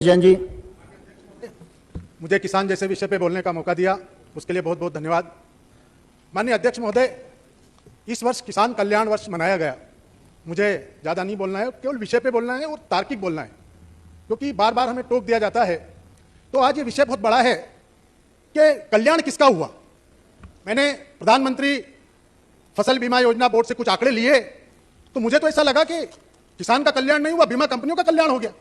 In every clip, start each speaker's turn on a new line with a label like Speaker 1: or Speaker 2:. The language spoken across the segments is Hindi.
Speaker 1: जैन जी,
Speaker 2: मुझे किसान जैसे विषय पे बोलने का मौका दिया उसके लिए बहुत बहुत धन्यवाद। माननीय अध्यक्ष महोदय, इस वर्ष किसान कल्याण वर्ष मनाया गया। मुझे ज़्यादा नहीं बोलना है, केवल विषय पे बोलना है और तार्किक बोलना है, क्योंकि बार बार हमें टोक दिया जाता है। तो आज ये विषय बहुत बड़ा है कि कल्याण किसका हुआ। मैंने प्रधानमंत्री फसल बीमा योजना बोर्ड से कुछ आंकड़े लिए तो मुझे तो ऐसा लगा कि किसान का कल्याण नहीं हुआ, बीमा कंपनियों का कल्याण हो गया।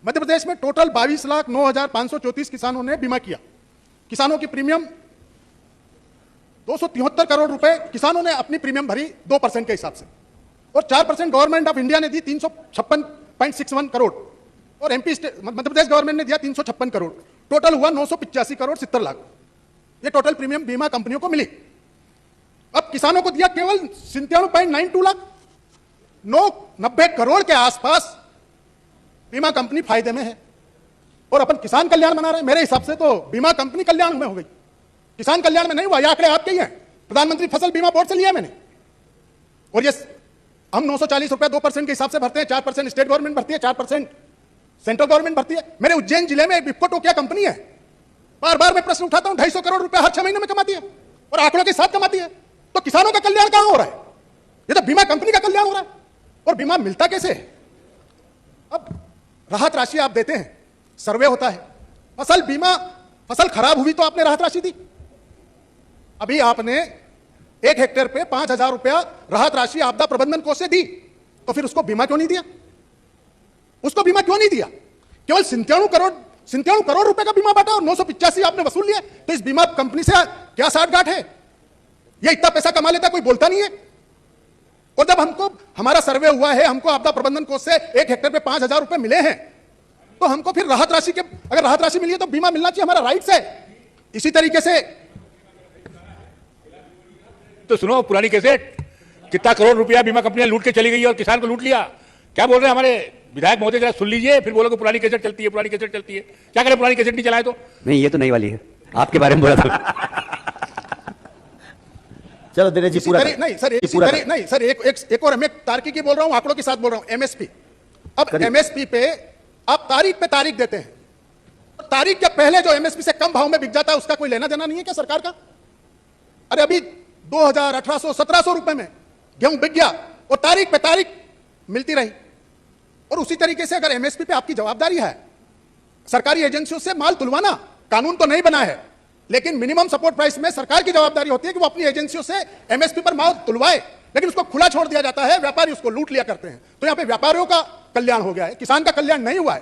Speaker 2: मध्य प्रदेश में टोटल 22,09,534 किसानों ने बीमा किया। किसानों की प्रीमियम 273 करोड़ रुपए किसानों ने अपनी प्रीमियम भरी 2% के हिसाब से, और 4% गवर्नमेंट ऑफ इंडिया ने दी 356.61 करोड़, और एमपी मध्य प्रदेश गवर्नमेंट ने दिया 356 करोड़। टोटल हुआ 985 करोड़ 70 लाख। ये टोटल प्रीमियम बीमा कंपनियों को मिली। अब किसानों को दिया केवल 97.92 लाख। 90 करोड़ के आसपास बीमा कंपनी फायदे में है और अपन किसान कल्याण मना रहे हैं। मेरे हिसाब से तो बीमा कंपनी कल्याण में हो गई, किसान कल्याण में नहीं हुआ। ये आंकड़े आपके ही हैं, प्रधानमंत्री फसल बीमा बोर्ड से लिया मैंने। और ये हम 940 रुपए 2% के हिसाब से भरते हैं, 4% स्टेट गवर्नमेंट भरती है, 4% सेंट्रल गवर्नमेंट भरती है। मेरे उज्जैन जिले में बिपको टोकिया कंपनी है, बार बार मैं प्रश्न उठाता हूं, 250 करोड़ रुपए हर 6 महीने में कमाती है और आंकड़ों के साथ कमाती है। तो किसानों का कल्याण कहां हो रहा है? ये तो बीमा कंपनी का कल्याण हो रहा है। और बीमा मिलता कैसे है? अब राहत राशि आप देते हैं, सर्वे होता है, फसल बीमा, फसल खराब हुई तो आपने राहत राशि दी। अभी आपने 1 हेक्टेयर पे 5,000 रुपया राहत राशि आपदा प्रबंधन कोष से दी, तो फिर उसको बीमा क्यों नहीं दिया? उसको बीमा क्यों नहीं दिया? केवल 97 करोड़ रुपए का बीमा बांटा और 985 आपने वसूल लिया। तो इस बीमा कंपनी से क्या साठगांठ है? ये इतना पैसा कमा लेता, कोई बोलता नहीं है। और जब हमको हमारा सर्वे हुआ है, हमको आपदा प्रबंधन कोष से 1 हेक्टेयर पे 5,000 रुपए मिले हैं, तो हमको फिर राहत राशि के, अगर राहत राशि मिली है तो बीमा मिलना चाहिए, हमारा राइट्स है। इसी तरीके से
Speaker 3: तो सुनो, पुरानी कैसेट, कितना करोड़ रुपया बीमा कंपनियां लूट के चली गई और किसान को लूट लिया। क्या बोल रहे हैं हमारे विधायक महोदय, जरा सुन लीजिए, फिर बोलोगे पुरानी कैसेट चलती है, पुरानी कैसेट चलती है। क्या करें, पुरानी कैसेट नहीं चलाए तो?
Speaker 1: नहीं, ये तो नई वाली है, आपके बारे में बोला था। चलो दिनेश जी, पूरा
Speaker 2: नहीं सर, एक और मैं तार्किक बोल रहा हूं, आंकड़ों के साथ बोल रहा हूं। एमएसपी, अब एमएसपी पे आप तारीख पे तारीख देते हैं, तारीख के पहले जो एमएसपी से कम भाव में बिक जाता है उसका कोई लेना देना नहीं है क्या सरकार का? अरे अभी 2,000, 1,800, 1,700 रुपए में गेहूं बिक गया और तारीख पे तारीख मिलती रही। और उसी तरीके से अगर एमएसपी पे आपकी जवाबदारी है सरकारी एजेंसियों से माल तुलवाना, कानून तो नहीं बना है, लेकिन मिनिमम सपोर्ट प्राइस में सरकार की जवाबदारी होती है कि वो अपनी एजेंसियों से एमएसपी पर माल तुलवाए, लेकिन उसको खुला छोड़ दिया जाता है, व्यापारी उसको लूट लिया करते हैं। तो यहां पे व्यापारियों का कल्याण हो गया है, किसान का कल्याण नहीं हुआ है।